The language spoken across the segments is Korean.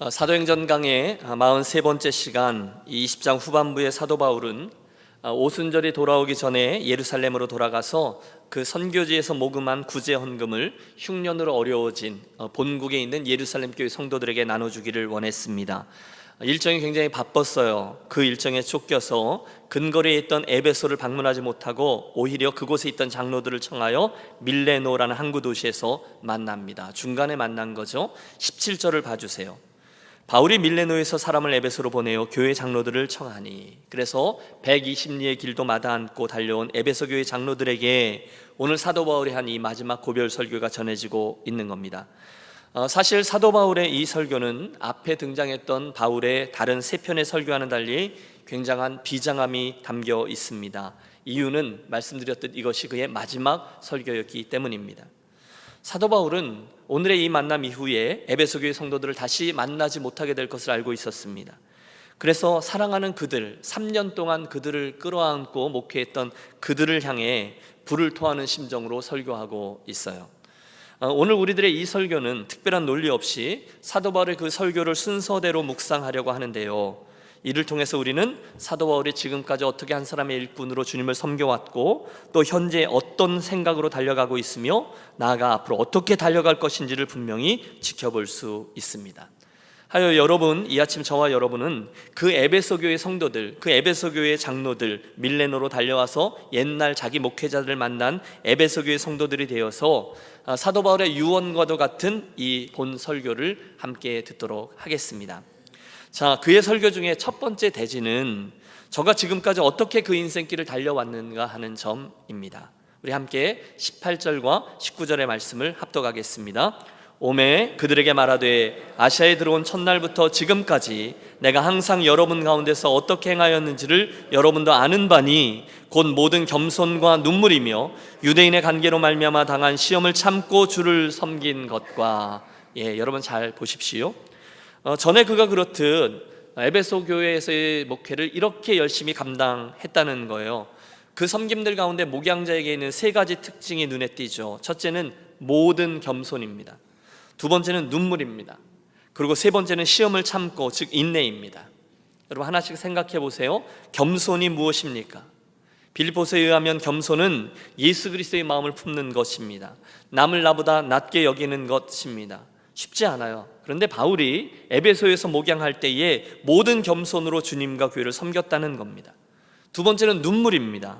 사도행전 강의 43번째 시간 20장 후반부의 사도 바울은 오순절이 돌아오기 전에 예루살렘으로 돌아가서 그 선교지에서 모금한 구제 헌금을 흉년으로 어려워진 본국에 있는 예루살렘 교회 성도들에게 나눠주기를 원했습니다. 일정이 굉장히 바빴어요. 그 일정에 쫓겨서 근거리에 있던 에베소를 방문하지 못하고 오히려 그곳에 있던 장로들을 청하여 밀레노라는 항구 도시에서 만납니다. 중간에 만난 거죠. 17절을 봐주세요. 바울이 밀레노에서 사람을 에베소로 보내어 교회 장로들을 청하니, 그래서 120리의 길도 마다 않고 달려온 에베소 교회 장로들에게 오늘 사도 바울이 한 이 마지막 고별 설교가 전해지고 있는 겁니다. 사실 사도 바울의 이 설교는 앞에 등장했던 바울의 다른 세 편의 설교와는 달리 굉장한 비장함이 담겨 있습니다. 이유는 말씀드렸듯 이것이 그의 마지막 설교였기 때문입니다. 사도 바울은 오늘의 이 만남 이후에 에베소 교회 성도들을 다시 만나지 못하게 될 것을 알고 있었습니다. 그래서 사랑하는 그들, 3년 동안 그들을 끌어안고 목회했던 그들을 향해 불을 토하는 심정으로 설교하고 있어요. 오늘 우리들의 이 설교는 특별한 논리 없이 사도 바울의 그 설교를 순서대로 묵상하려고 하는데요, 이를 통해서 우리는 사도 바울이 지금까지 어떻게 한 사람의 일꾼으로 주님을 섬겨왔고 또 현재 어떤 생각으로 달려가고 있으며 나아가 앞으로 어떻게 달려갈 것인지를 분명히 지켜볼 수 있습니다. 하여 여러분, 이 아침 저와 여러분은 그 에베소 교회 성도들, 그 에베소 교회 장로들, 밀레노로 달려와서 옛날 자기 목회자들을 만난 에베소 교회 성도들이 되어서 사도 바울의 유언과도 같은 이 본 설교를 함께 듣도록 하겠습니다. 자, 그의 설교 중에 첫 번째 대지는 저가 지금까지 어떻게 그 인생길을 달려왔는가 하는 점입니다. 우리 함께 18절과 19절의 말씀을 합독하겠습니다. 오매 그들에게 말하되 아시아에 들어온 첫날부터 지금까지 내가 항상 여러분 가운데서 어떻게 행하였는지를 여러분도 아는 바니 곧 모든 겸손과 눈물이며 유대인의 관계로 말미암아 당한 시험을 참고 주를 섬긴 것과, 여러분 잘 보십시오. 전에 그가 그렇듯 에베소 교회에서의 목회를 이렇게 열심히 감당했다는 거예요. 그 섬김들 가운데 목양자에게 있는 세 가지 특징이 눈에 띄죠. 첫째는 모든 겸손입니다. 두 번째는 눈물입니다. 그리고 세 번째는 시험을 참고, 즉 인내입니다. 여러분 하나씩 생각해 보세요. 겸손이 무엇입니까? 빌립보서에 의하면 겸손은 예수 그리스도의 마음을 품는 것입니다. 남을 나보다 낮게 여기는 것입니다. 쉽지 않아요. 그런데 바울이 에베소에서 목양할 때에 모든 겸손으로 주님과 교회를 섬겼다는 겁니다. 두 번째는 눈물입니다.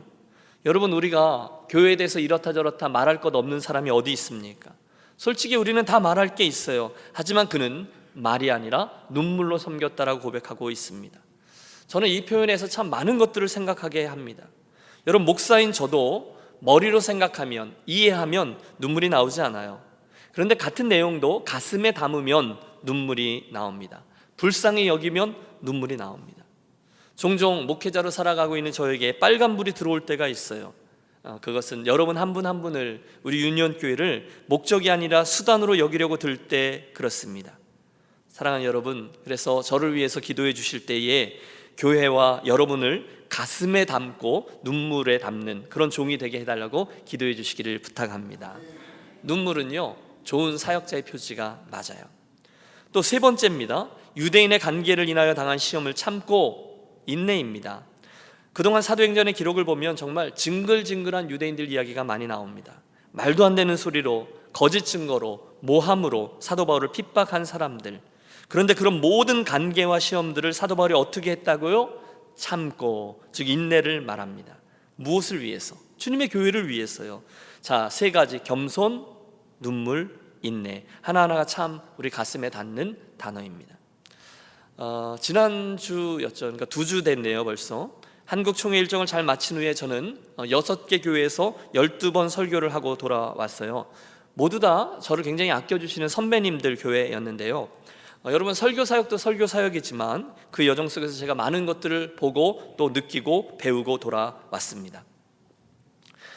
여러분, 우리가 교회에 대해서 이렇다 저렇다 말할 것 없는 사람이 어디 있습니까? 솔직히 우리는 다 말할 게 있어요. 하지만 그는 말이 아니라 눈물로 섬겼다라고 고백하고 있습니다. 저는 이 표현에서 참 많은 것들을 생각하게 합니다. 여러분, 목사인 저도 머리로 생각하면, 이해하면 눈물이 나오지 않아요. 그런데 같은 내용도 가슴에 담으면 눈물이 나옵니다. 불쌍히 여기면 눈물이 나옵니다. 종종 목회자로 살아가고 있는 저에게 빨간불이 들어올 때가 있어요. 그것은 여러분 한 분 한 분을, 우리 유니온교회를 목적이 아니라 수단으로 여기려고 들 때 그렇습니다. 사랑하는 여러분, 그래서 저를 위해서 기도해 주실 때에 교회와 여러분을 가슴에 담고 눈물에 담는 그런 종이 되게 해달라고 기도해 주시기를 부탁합니다. 눈물은요, 좋은 사역자의 표지가 맞아요. 또 세 번째입니다. 유대인의 관계를 인하여 당한 시험을 참고 인내입니다. 그동안 사도행전의 기록을 보면 정말 징글징글한 유대인들 이야기가 많이 나옵니다. 말도 안 되는 소리로, 거짓 증거로, 모함으로 사도 바울을 핍박한 사람들. 그런데 그런 모든 관계와 시험들을 사도 바울이 어떻게 했다고요? 참고, 즉 인내를 말합니다. 무엇을 위해서? 주님의 교회를 위해서요. 자, 세 가지: 겸손, 눈물, 인내. 하나하나가 참 우리 가슴에 닿는 단어입니다. 지난주였죠. 그러니까 2주 됐네요 벌써. 한국 총회 일정을 잘 마친 후에 저는 6개 교회에서 12번 설교를 하고 돌아왔어요. 모두 다 저를 굉장히 아껴주시는 선배님들 교회였는데요. 여러분, 설교 사역도 설교 사역이지만 그 여정 속에서 제가 많은 것들을 보고 또 느끼고 배우고 돌아왔습니다.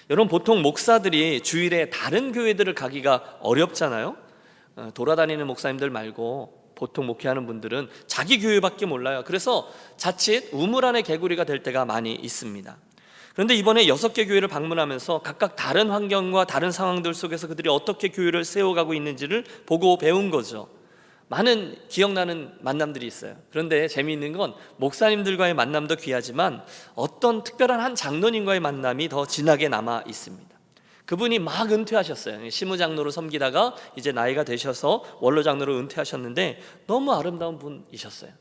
여러분, 보통 목사들이 주일에 다른 교회들을 가기가 어렵잖아요. 돌아다니는 목사님들 말고 보통 목회하는 분들은 자기 교회밖에 몰라요. 그래서 자칫 우물 안의 개구리가 될 때가 많이 있습니다. 그런데 이번에 6개 교회를 방문하면서 각각 다른 환경과 다른 상황들 속에서 그들이 어떻게 교회를 세워가고 있는지를 보고 배운 거죠. 많은 기억나는 만남들이 있어요. 그런데 재미있는 건 목사님들과의 만남도 귀하지만 어떤 특별한 한 장로님과의 만남이 더 진하게 남아 있습니다. 그분이 막 은퇴하셨어요. 시무장로로 섬기다가 이제 나이가 되셔서 원로장로로 은퇴하셨는데 너무 아름다운 분이셨어요.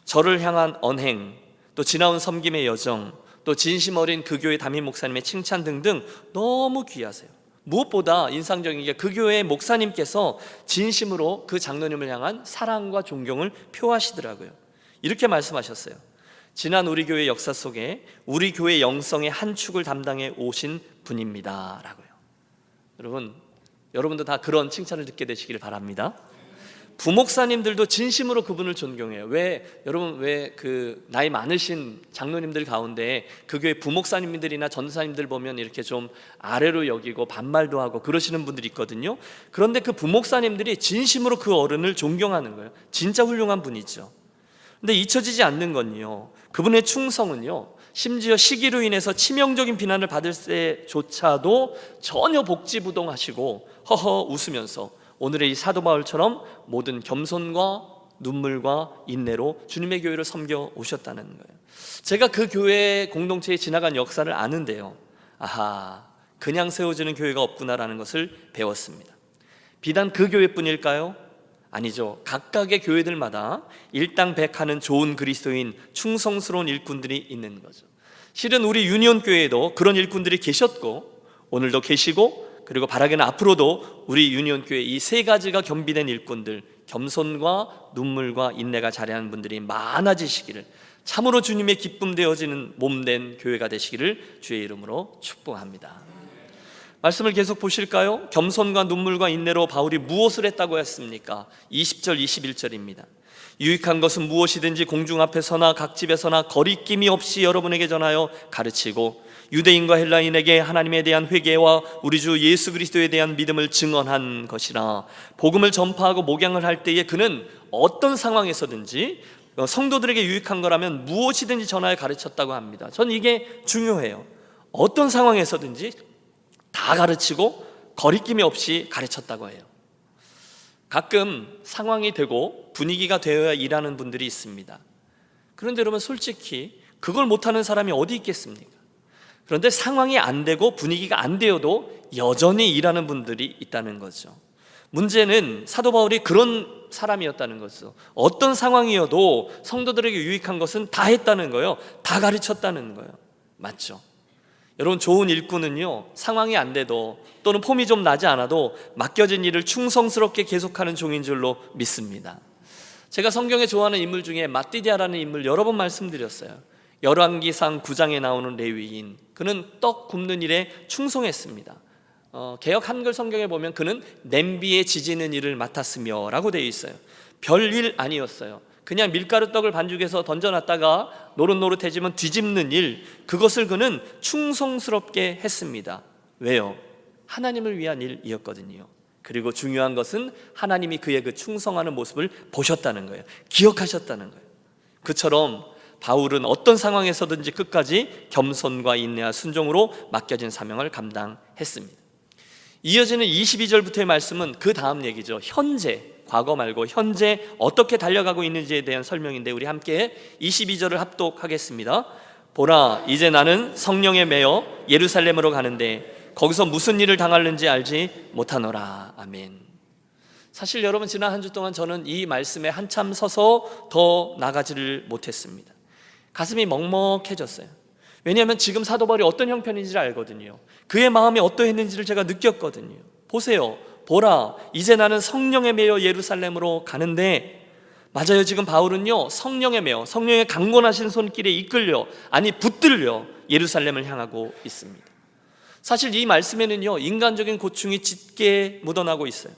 저를 향한 언행, 또 지나온 섬김의 여정, 또 진심 어린 그 교회 담임 목사님의 칭찬 등등 너무 귀하세요. 무엇보다 인상적인 게 그 교회의 목사님께서 진심으로 그 장로님을 향한 사랑과 존경을 표하시더라고요. 이렇게 말씀하셨어요. 지난 우리 교회 역사 속에 우리 교회 영성의 한 축을 담당해 오신 분입니다 라고요. 여러분도 다 그런 칭찬을 듣게 되시길 바랍니다. 부목사님들도 진심으로 그분을 존경해요. 여러분 그 나이 많으신 장로님들 가운데 그 교회 부목사님들이나 전사님들 보면 이렇게 좀 아래로 여기고 반말도 하고 그러시는 분들이 있거든요. 그런데 그 부목사님들이 진심으로 그 어른을 존경하는 거예요. 진짜 훌륭한 분이죠. 근데 잊혀지지 않는 건요, 그분의 충성은요, 심지어 시기로 인해서 치명적인 비난을 받을 때조차도 전혀 복지부동하시고 허허 웃으면서 오늘의 이 사도 바울처럼 모든 겸손과 눈물과 인내로 주님의 교회를 섬겨 오셨다는 거예요. 제가 그 교회 공동체에 지나간 역사를 아는데요, 아하, 그냥 세워지는 교회가 없구나라는 것을 배웠습니다. 비단 그 교회뿐일까요? 아니죠. 각각의 교회들마다 일당백하는 좋은 그리스도인, 충성스러운 일꾼들이 있는 거죠. 실은 우리 유니온 교회에도 그런 일꾼들이 계셨고 오늘도 계시고, 그리고 바라기는 앞으로도 우리 유니온 교회 이 세 가지가 겸비된 일꾼들, 겸손과 눈물과 인내가 자리하는 분들이 많아지시기를, 참으로 주님의 기쁨 되어지는 몸된 교회가 되시기를 주의 이름으로 축복합니다. 말씀을 계속 보실까요? 겸손과 눈물과 인내로 바울이 무엇을 했다고 했습니까? 20절 21절입니다. 유익한 것은 무엇이든지 공중 앞에서나 각 집에서나 거리낌이 없이 여러분에게 전하여 가르치고 유대인과 헬라인에게 하나님에 대한 회개와 우리 주 예수 그리스도에 대한 믿음을 증언한 것이라. 복음을 전파하고 목양을 할 때에 그는 어떤 상황에서든지 성도들에게 유익한 거라면 무엇이든지 전하여 가르쳤다고 합니다. 전 이게 중요해요. 어떤 상황에서든지 다 가르치고 거리낌이 없이 가르쳤다고 해요. 가끔 상황이 되고 분위기가 되어야 일하는 분들이 있습니다. 그런데 여러분, 솔직히 그걸 못하는 사람이 어디 있겠습니까? 그런데 상황이 안 되고 분위기가 안 되어도 여전히 일하는 분들이 있다는 거죠. 문제는 사도 바울이 그런 사람이었다는 거죠. 어떤 상황이어도 성도들에게 유익한 것은 다 했다는 거예요. 다 가르쳤다는 거예요. 맞죠? 여러분, 좋은 일꾼은요, 상황이 안 돼도 또는 폼이 좀 나지 않아도 맡겨진 일을 충성스럽게 계속하는 종인 줄로 믿습니다. 제가 성경에 좋아하는 인물 중에 마띠디아라는 인물 여러 번 말씀드렸어요. 열왕기상 9장에 나오는 레위인, 그는 떡 굽는 일에 충성했습니다. 개역 한글 성경에 보면 그는 냄비에 지지는 일을 맡았으며 라고 되어 있어요. 별일 아니었어요. 그냥 밀가루 떡을 반죽해서 던져놨다가 노릇노릇해지면 뒤집는 일, 그것을 그는 충성스럽게 했습니다. 왜요? 하나님을 위한 일이었거든요. 그리고 중요한 것은 하나님이 그의 그 충성하는 모습을 보셨다는 거예요. 기억하셨다는 거예요. 그처럼 바울은 어떤 상황에서든지 끝까지 겸손과 인내와 순종으로 맡겨진 사명을 감당했습니다. 이어지는 22절부터의 말씀은 그 다음 얘기죠. 현재, 과거 말고 현재 어떻게 달려가고 있는지에 대한 설명인데, 우리 함께 22절을 합독하겠습니다. 보라, 이제 나는 성령에 매여 예루살렘으로 가는데 거기서 무슨 일을 당할는지 알지 못하노라. 아멘. 사실 여러분, 지난 한 주 동안 저는 이 말씀에 한참 서서 더 나가지를 못했습니다. 가슴이 먹먹해졌어요. 왜냐하면 지금 사도 바울이 어떤 형편인지를 알거든요. 그의 마음이 어떠했는지를 제가 느꼈거든요. 보세요. 보라, 이제 나는 성령에 매여 예루살렘으로 가는데, 맞아요. 지금 바울은요, 성령에 매여, 성령의 강권하신 손길에 이끌려, 아니 붙들려 예루살렘을 향하고 있습니다. 사실 이 말씀에는요, 인간적인 고충이 짙게 묻어나고 있어요.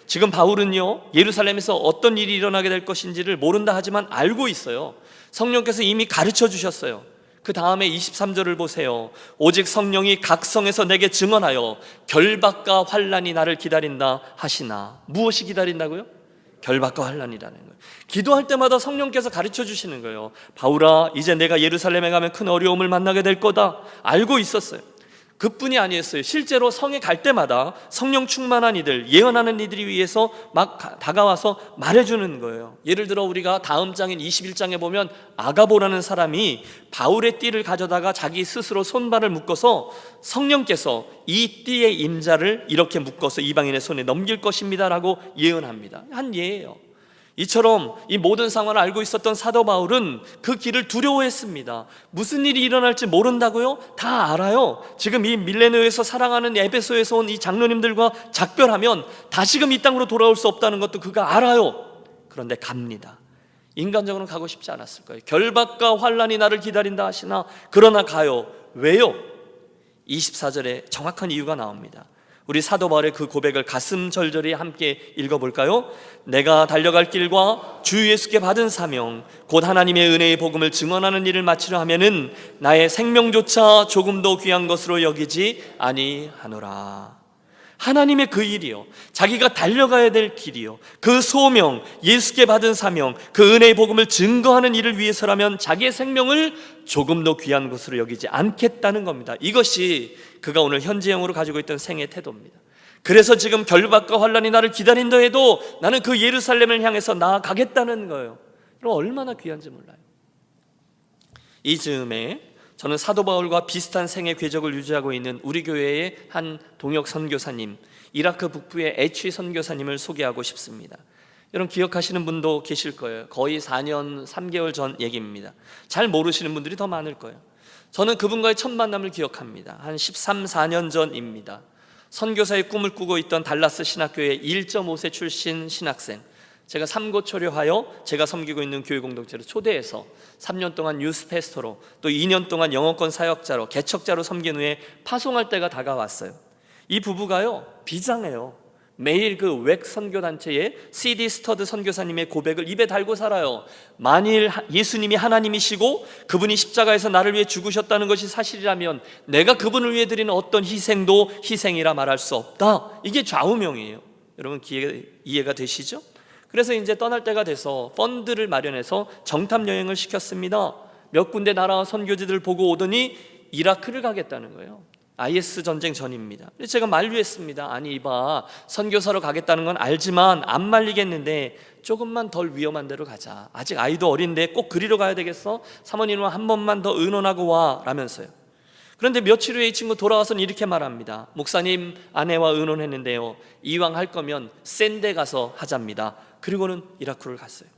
지금 바울은요, 예루살렘에서 어떤 일이 일어나게 될 것인지를 모른다 하지만 알고 있어요. 성령께서 이미 가르쳐 주셨어요. 그 다음에 23절을 보세요. 오직 성령이 각 성에서 내게 증언하여 결박과 환난이 나를 기다린다 하시나. 무엇이 기다린다고요? 결박과 환난이라는 거예요. 기도할 때마다 성령께서 가르쳐 주시는 거예요. 바울아, 이제 내가 예루살렘에 가면 큰 어려움을 만나게 될 거다. 알고 있었어요. 그뿐이 아니었어요. 실제로 성에 갈 때마다 성령 충만한 이들, 예언하는 이들이 위해서 막 다가와서 말해주는 거예요. 예를 들어 우리가 다음 장인 21장에 보면 아가보라는 사람이 바울의 띠를 가져다가 자기 스스로 손발을 묶어서 성령께서 이 띠의 임자를 이렇게 묶어서 이방인의 손에 넘길 것입니다 라고 예언합니다. 한 예예요. 이처럼 이 모든 상황을 알고 있었던 사도 바울은 그 길을 두려워했습니다. 무슨 일이 일어날지 모른다고요? 다 알아요. 지금 이 밀레노에서 사랑하는 에베소에서 온 이 장로님들과 작별하면 다시금 이 땅으로 돌아올 수 없다는 것도 그가 알아요. 그런데 갑니다. 인간적으로는 가고 싶지 않았을 거예요. 결박과 환난이 나를 기다린다 하시나 그러나 가요. 왜요? 24절에 정확한 이유가 나옵니다. 우리 사도 바울의 그 고백을 가슴 절절히 함께 읽어볼까요? 내가 달려갈 길과 주 예수께 받은 사명 곧 하나님의 은혜의 복음을 증언하는 일을 마치려 하면은 나의 생명조차 조금도 귀한 것으로 여기지 아니하노라. 하나님의 그 일이요, 자기가 달려가야 될 길이요, 그 소명, 예수께 받은 사명, 그 은혜의 복음을 증거하는 일을 위해서라면 자기의 생명을 조금도 귀한 것으로 여기지 않겠다는 겁니다. 이것이 그가 오늘 현재형으로 가지고 있던 생의 태도입니다. 그래서 지금 결박과 환난이 나를 기다린다 해도 나는 그 예루살렘을 향해서 나아가겠다는 거예요. 얼마나 귀한지 몰라요. 이 즈음에 저는 사도 바울과 비슷한 생의 궤적을 유지하고 있는 우리 교회의 한 동역 선교사님, 이라크 북부의 에취 선교사님을 소개하고 싶습니다. 여러분 기억하시는 분도 계실 거예요. 거의 4년 3개월 전 얘기입니다. 잘 모르시는 분들이 더 많을 거예요. 저는 그분과의 첫 만남을 기억합니다. 한 13, 14년 전입니다. 선교사의 꿈을 꾸고 있던 달라스 신학교의 1.5세 출신 신학생, 제가 삼고초려하여 제가 섬기고 있는 교회 공동체로 초대해서 3년 동안 유스 패스터로 또 2년 동안 영어권 사역자로 개척자로 섬긴 후에 파송할 때가 다가왔어요. 이 부부가요 비장해요. 매일 그 웩 선교단체의 CD 스터드 선교사님의 고백을 입에 달고 살아요. 만일 예수님이 하나님이시고 그분이 십자가에서 나를 위해 죽으셨다는 것이 사실이라면 내가 그분을 위해 드리는 어떤 희생도 희생이라 말할 수 없다. 이게 좌우명이에요. 여러분 이해가 되시죠? 그래서 이제 떠날 때가 돼서 펀드를 마련해서 정탐 여행을 시켰습니다. 몇 군데 나라 선교지들 보고 오더니 이라크를 가겠다는 거예요. IS 전쟁 전입니다. 제가 만류했습니다. 아니 이봐, 선교사로 가겠다는 건 알지만 안 말리겠는데 조금만 덜 위험한 데로 가자. 아직 아이도 어린데 꼭 그리로 가야 되겠어? 사모님은 한 번만 더 의논하고 와 라면서요. 그런데 며칠 후에 이 친구 돌아와서는 이렇게 말합니다. 목사님, 아내와 의논했는데요, 이왕 할 거면 센 데 가서 하자입니다. 그리고는 이라크를 갔어요.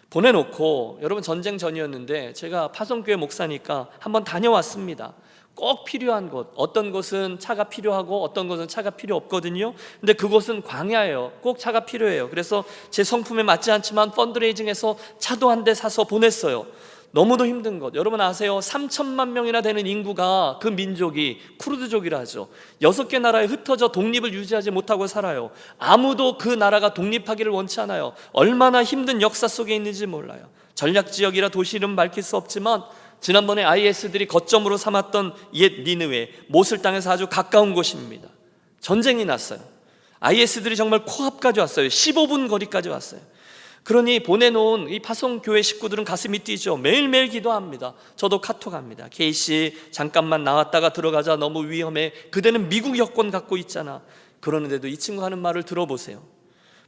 보내놓고, 여러분 전쟁 전이었는데 제가 파송교회 목사니까 한번 다녀왔습니다. 꼭 필요한 곳, 어떤 곳은 차가 필요하고 어떤 곳은 차가 필요 없거든요. 근데 그곳은 광야예요. 꼭 차가 필요해요. 그래서 제 성품에 맞지 않지만 펀드레이징해서 차도 한 대 사서 보냈어요. 너무도 힘든 것, 여러분 아세요? 3천만 명이나 되는 인구가, 그 민족이 쿠르드족이라 하죠. 6개 나라에 흩어져 독립을 유지하지 못하고 살아요. 아무도 그 나라가 독립하기를 원치 않아요. 얼마나 힘든 역사 속에 있는지 몰라요. 전략지역이라 도시 이름 밝힐 수 없지만 지난번에 IS들이 거점으로 삼았던 옛 니느웨, 모슬 땅에서 아주 가까운 곳입니다. 전쟁이 났어요. IS들이 정말 코앞까지 왔어요. 15분 거리까지 왔어요. 그러니 보내놓은 이 파송교회 식구들은 가슴이 뛰죠. 매일매일 기도합니다. 저도 카톡합니다. K씨 잠깐만 나왔다가 들어가자, 너무 위험해. 그대는 미국 여권 갖고 있잖아. 그러는데도 이 친구 하는 말을 들어보세요.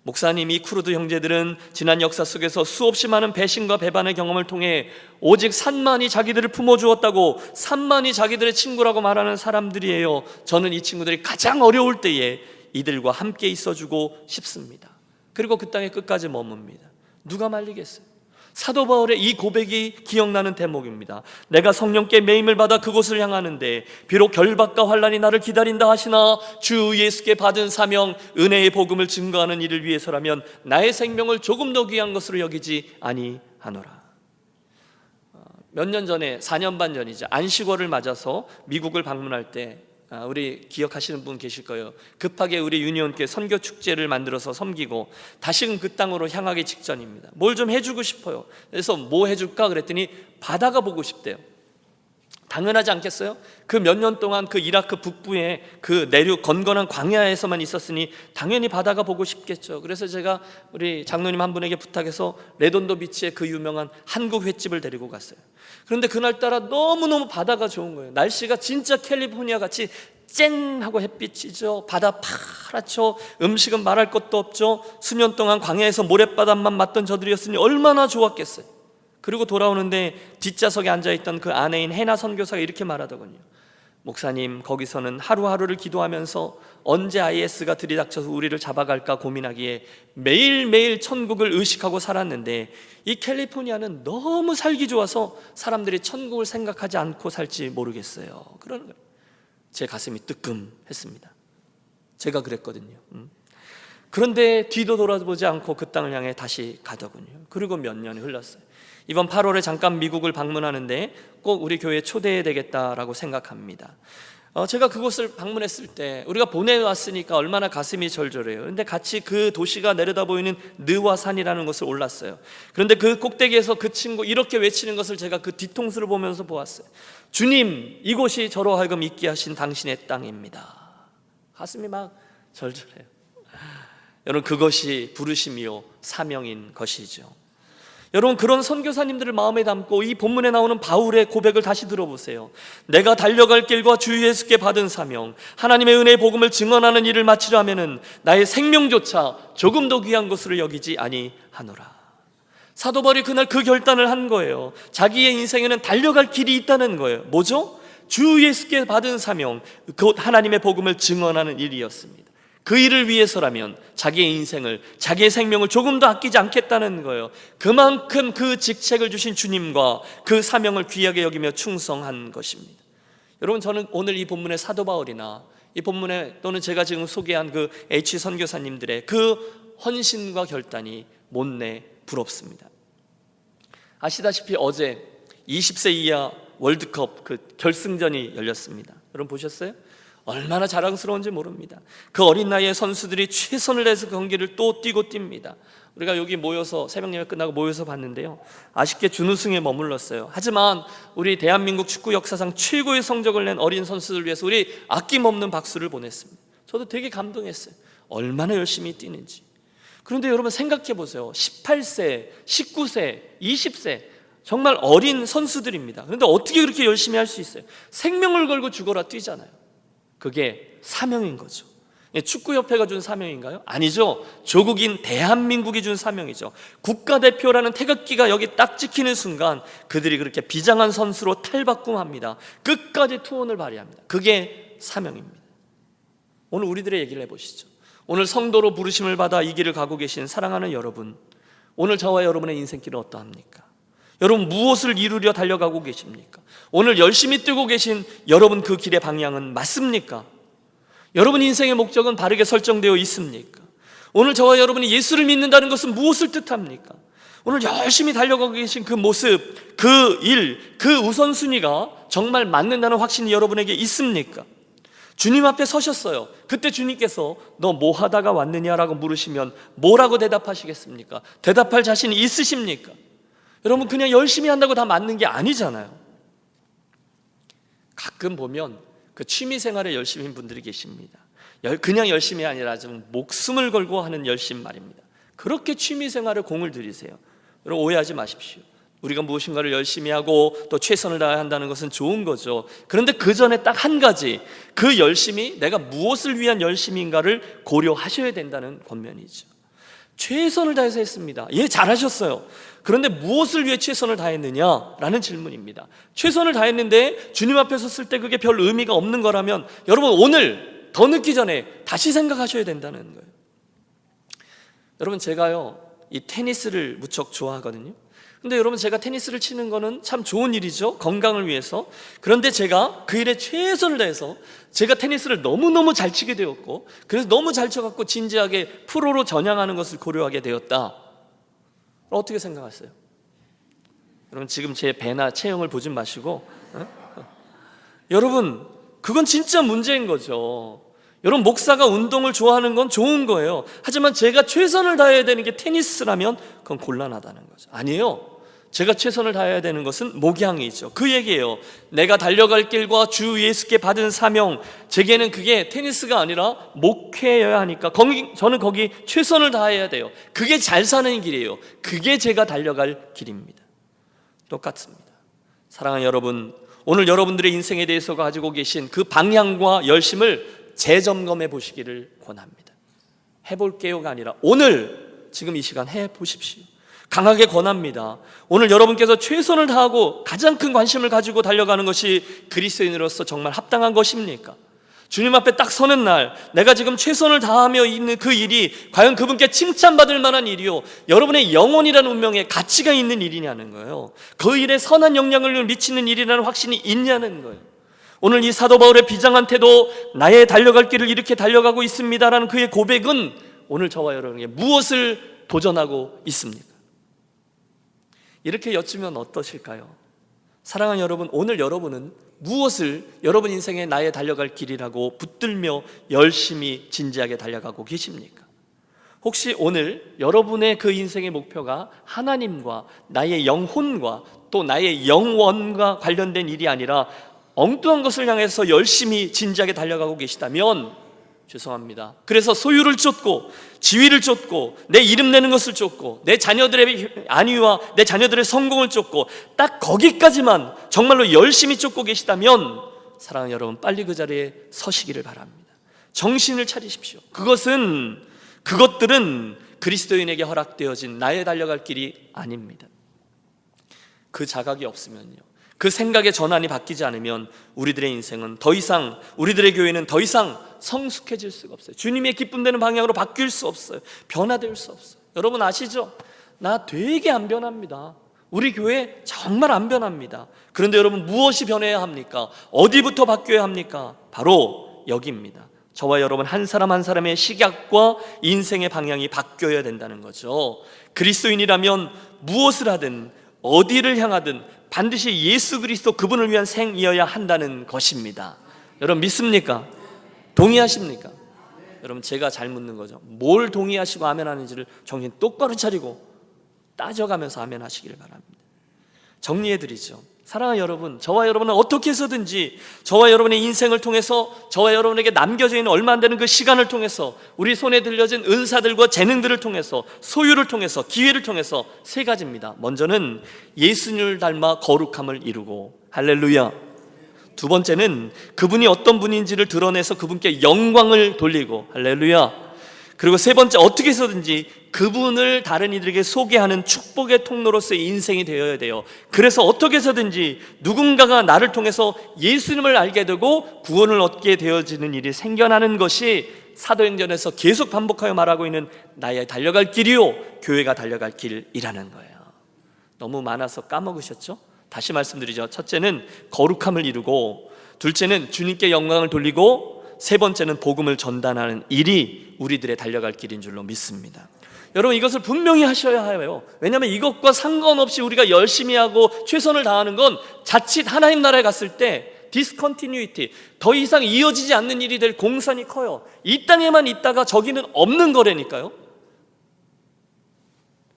목사님, 이 쿠르드 형제들은 지난 역사 속에서 수없이 많은 배신과 배반의 경험을 통해 오직 산만이 자기들을 품어주었다고, 산만이 자기들의 친구라고 말하는 사람들이에요. 저는 이 친구들이 가장 어려울 때에 이들과 함께 있어주고 싶습니다. 그리고 그 땅의 끝까지 머뭅니다. 누가 말리겠어요? 사도 바울의 이 고백이 기억나는 대목입니다. 내가 성령께 매임을 받아 그곳을 향하는데 비록 결박과 환난이 나를 기다린다 하시나 주 예수께 받은 사명, 은혜의 복음을 증거하는 일을 위해서라면 나의 생명을 조금 더 귀한 것으로 여기지 아니하노라. 몇 년 전에, 4년 반 전이죠, 안식월을 맞아서 미국을 방문할 때 우리 기억하시는 분 계실 거예요. 급하게 우리 유니온교회 선교 축제를 만들어서 섬기고 다시금 그 땅으로 향하기 직전입니다. 뭘 좀 해주고 싶어요. 그래서 뭐 해줄까 그랬더니 바다가 보고 싶대요. 당연하지 않겠어요? 그 몇 년 동안 그 이라크 북부의 그 내륙 건건한 광야에서만 있었으니 당연히 바다가 보고 싶겠죠. 그래서 제가 우리 장로님 한 분에게 부탁해서 레돈도 비치에 그 유명한 한국 횟집을 데리고 갔어요. 그런데 그날따라 너무너무 바다가 좋은 거예요. 날씨가 진짜 캘리포니아 같이 쨍 하고 햇빛이죠. 바다 파랗죠. 음식은 말할 것도 없죠. 수년 동안 광야에서 모래바닥만 맞던 저들이었으니 얼마나 좋았겠어요. 그리고 돌아오는데 뒷좌석에 앉아있던 그 아내인 해나 선교사가 이렇게 말하더군요. 목사님, 거기서는 하루하루를 기도하면서 언제 IS가 들이닥쳐서 우리를 잡아갈까 고민하기에 매일매일 천국을 의식하고 살았는데 이 캘리포니아는 너무 살기 좋아서 사람들이 천국을 생각하지 않고 살지 모르겠어요. 그러는 거예요. 제 가슴이 뜨끔했습니다. 제가 그랬거든요. 그런데 뒤도 돌아보지 않고 그 땅을 향해 다시 가더군요. 그리고 몇 년이 흘렀어요. 이번 8월에 잠깐 미국을 방문하는데 꼭 우리 교회에 초대해야 되겠다라고 생각합니다. 제가 그곳을 방문했을 때 우리가 보내왔으니까 얼마나 가슴이 절절해요. 그런데 같이 그 도시가 내려다 보이는 느와산이라는 곳을 올랐어요. 그런데 그 꼭대기에서 그 친구 이렇게 외치는 것을 제가 그 뒤통수를 보면서 보았어요. 주님, 이곳이 저로 하여금 있게 하신 당신의 땅입니다. 가슴이 막 절절해요. 여러분, 그것이 부르심이요 사명인 것이죠. 여러분, 그런 선교사님들을 마음에 담고 이 본문에 나오는 바울의 고백을 다시 들어보세요. 내가 달려갈 길과 주 예수께 받은 사명, 하나님의 은혜의 복음을 증언하는 일을 마치려 하면은 나의 생명조차 조금 더 귀한 것으로 여기지 아니하노라. 사도 바울이 그날 그 결단을 한 거예요. 자기의 인생에는 달려갈 길이 있다는 거예요. 뭐죠? 주 예수께 받은 사명, 곧 하나님의 복음을 증언하는 일이었습니다. 그 일을 위해서라면 자기의 인생을, 자기의 생명을 조금 더 아끼지 않겠다는 거예요. 그만큼 그 직책을 주신 주님과 그 사명을 귀하게 여기며 충성한 것입니다. 여러분, 저는 오늘 이 본문의 사도 바울이나 이 본문에 또는 제가 지금 소개한 그 H 선교사님들의 그 헌신과 결단이 못내 부럽습니다. 아시다시피 어제 20세 이하 월드컵 그 결승전이 열렸습니다. 여러분 보셨어요? 얼마나 자랑스러운지 모릅니다. 그 어린 나이에 선수들이 최선을 다해서 경기를 또 뛰고 뜁니다. 우리가 여기 모여서 새벽 예배 끝나고 모여서 봤는데요, 아쉽게 준우승에 머물렀어요. 하지만 우리 대한민국 축구 역사상 최고의 성적을 낸 어린 선수들 위해서 우리 아낌없는 박수를 보냈습니다. 저도 되게 감동했어요. 얼마나 열심히 뛰는지. 그런데 여러분 생각해 보세요. 18세, 19세, 20세 정말 어린 선수들입니다. 그런데 어떻게 그렇게 열심히 할 수 있어요? 생명을 걸고 죽어라 뛰잖아요. 그게 사명인 거죠. 축구협회가 준 사명인가요? 아니죠. 조국인 대한민국이 준 사명이죠. 국가대표라는 태극기가 여기 딱 찍히는 순간 그들이 그렇게 비장한 선수로 탈바꿈합니다. 끝까지 투혼을 발휘합니다. 그게 사명입니다. 오늘 우리들의 얘기를 해보시죠. 오늘 성도로 부르심을 받아 이 길을 가고 계신 사랑하는 여러분, 오늘 저와 여러분의 인생길은 어떠합니까? 여러분 무엇을 이루려 달려가고 계십니까? 오늘 열심히 뛰고 계신 여러분 그 길의 방향은 맞습니까? 여러분 인생의 목적은 바르게 설정되어 있습니까? 오늘 저와 여러분이 예수를 믿는다는 것은 무엇을 뜻합니까? 오늘 열심히 달려가고 계신 그 모습, 그 일, 그 우선순위가 정말 맞는다는 확신이 여러분에게 있습니까? 주님 앞에 서셨어요. 그때 주님께서 너 뭐 하다가 왔느냐라고 물으시면 뭐라고 대답하시겠습니까? 대답할 자신이 있으십니까? 여러분 그냥 열심히 한다고 다 맞는 게 아니잖아요. 가끔 보면 그 취미생활에 열심인 분들이 계십니다. 그냥 열심이 아니라 좀 목숨을 걸고 하는 열심 말입니다. 그렇게 취미생활에 공을 들이세요. 여러분 오해하지 마십시오. 우리가 무엇인가를 열심히 하고 또 최선을 다해야 한다는 것은 좋은 거죠. 그런데 그 전에 딱 한 가지, 그 열심이 내가 무엇을 위한 열심인가를 고려하셔야 된다는 권면이죠. 최선을 다해서 했습니다. 예, 잘하셨어요. 그런데 무엇을 위해 최선을 다했느냐라는 질문입니다. 최선을 다했는데 주님 앞에 섰을 때 그게 별 의미가 없는 거라면 여러분 오늘 더 늦기 전에 다시 생각하셔야 된다는 거예요. 여러분 제가요 이 테니스를 무척 좋아하거든요. 근데 여러분 제가 테니스를 치는 거는 참 좋은 일이죠. 건강을 위해서. 그런데 제가 그 일에 최선을 다해서 제가 테니스를 너무너무 잘 치게 되었고 그래서 너무 잘 쳐갖고 진지하게 프로로 전향하는 것을 고려하게 되었다. 어떻게 생각하세요? 여러분 지금 제 배나 체형을 보지 마시고 여러분 그건 진짜 문제인 거죠. 여러분 목사가 운동을 좋아하는 건 좋은 거예요. 하지만 제가 최선을 다해야 되는 게 테니스라면 그건 곤란하다는 거죠. 아니에요. 제가 최선을 다해야 되는 것은 목양이죠. 그 얘기예요. 내가 달려갈 길과 주 예수께 받은 사명, 제게는 그게 테니스가 아니라 목회여야 하니까 저는 거기 최선을 다해야 돼요. 그게 잘 사는 길이에요. 그게 제가 달려갈 길입니다. 똑같습니다. 사랑하는 여러분, 오늘 여러분들의 인생에 대해서 가지고 계신 그 방향과 열심을 재점검해 보시기를 권합니다. 해볼게요가 아니라 오늘 지금 이 시간 해보십시오. 강하게 권합니다. 오늘 여러분께서 최선을 다하고 가장 큰 관심을 가지고 달려가는 것이 그리스도인으로서 정말 합당한 것입니까? 주님 앞에 딱 서는 날, 내가 지금 최선을 다하며 있는 그 일이 과연 그분께 칭찬받을 만한 일이요, 여러분의 영혼이라는 운명에 가치가 있는 일이냐는 거예요. 그 일에 선한 영향을 미치는 일이라는 확신이 있냐는 거예요. 오늘 이 사도 바울의 비장한 태도, 나의 달려갈 길을 이렇게 달려가고 있습니다라는 그의 고백은 오늘 저와 여러분에게 무엇을 도전하고 있습니까? 이렇게 여쭈면 어떠실까요? 사랑하는 여러분, 오늘 여러분은 무엇을 여러분 인생의 나의 달려갈 길이라고 붙들며 열심히 진지하게 달려가고 계십니까? 혹시 오늘 여러분의 그 인생의 목표가 하나님과 나의 영혼과 또 나의 영원과 관련된 일이 아니라 엉뚱한 것을 향해서 열심히 진지하게 달려가고 계시다면 죄송합니다. 그래서 소유를 쫓고 지위를 쫓고 내 이름 내는 것을 쫓고 내 자녀들의 안위와 내 자녀들의 성공을 쫓고 딱 거기까지만 정말로 열심히 쫓고 계시다면 사랑하는 여러분, 빨리 그 자리에 서시기를 바랍니다. 정신을 차리십시오. 그것들은 그리스도인에게 허락되어진 나의 달려갈 길이 아닙니다. 그 자각이 없으면요, 그 생각의 전환이 바뀌지 않으면 우리들의 인생은 더 이상, 우리들의 교회는 더 이상 성숙해질 수가 없어요. 주님의 기쁨 되는 방향으로 바뀔 수 없어요. 변화될 수 없어요. 여러분 아시죠? 나 되게 안 변합니다. 우리 교회 정말 안 변합니다. 그런데 여러분, 무엇이 변해야 합니까? 어디부터 바뀌어야 합니까? 바로 여기입니다. 저와 여러분 한 사람 한 사람의 시각과 인생의 방향이 바뀌어야 된다는 거죠. 그리스도인이라면 무엇을 하든 어디를 향하든 반드시 예수 그리스도 그분을 위한 생이어야 한다는 것입니다. 여러분 믿습니까? 동의하십니까? 여러분, 제가 잘 묻는 거죠. 뭘 동의하시고 아멘 하는지를 정신 똑바로 차리고 따져가면서 아멘 하시기를 바랍니다. 정리해드리죠. 사랑하는 여러분, 저와 여러분은 어떻게 해서든지 저와 여러분의 인생을 통해서, 저와 여러분에게 남겨져 있는 얼마 안 되는 그 시간을 통해서, 우리 손에 들려진 은사들과 재능들을 통해서, 소유를 통해서, 기회를 통해서 세 가지입니다. 먼저는 예수님을 닮아 거룩함을 이루고, 할렐루야. 두 번째는 그분이 어떤 분인지를 드러내서 그분께 영광을 돌리고, 할렐루야. 그리고 세 번째, 어떻게 해서든지 그분을 다른 이들에게 소개하는 축복의 통로로서의 인생이 되어야 돼요. 그래서 어떻게 해서든지 누군가가 나를 통해서 예수님을 알게 되고 구원을 얻게 되어지는 일이 생겨나는 것이 사도행전에서 계속 반복하여 말하고 있는 나의 달려갈 길이요, 교회가 달려갈 길이라는 거예요. 너무 많아서 까먹으셨죠? 다시 말씀드리죠. 첫째는 거룩함을 이루고, 둘째는 주님께 영광을 돌리고, 세 번째는 복음을 전달하는 일이 우리들의 달려갈 길인 줄로 믿습니다. 여러분, 이것을 분명히 하셔야 해요. 왜냐하면 이것과 상관없이 우리가 열심히 하고 최선을 다하는 건 자칫 하나님 나라에 갔을 때 디스컨티뉴이티, 더 이상 이어지지 않는 일이 될 공산이 커요. 이 땅에만 있다가 저기는 없는 거라니까요.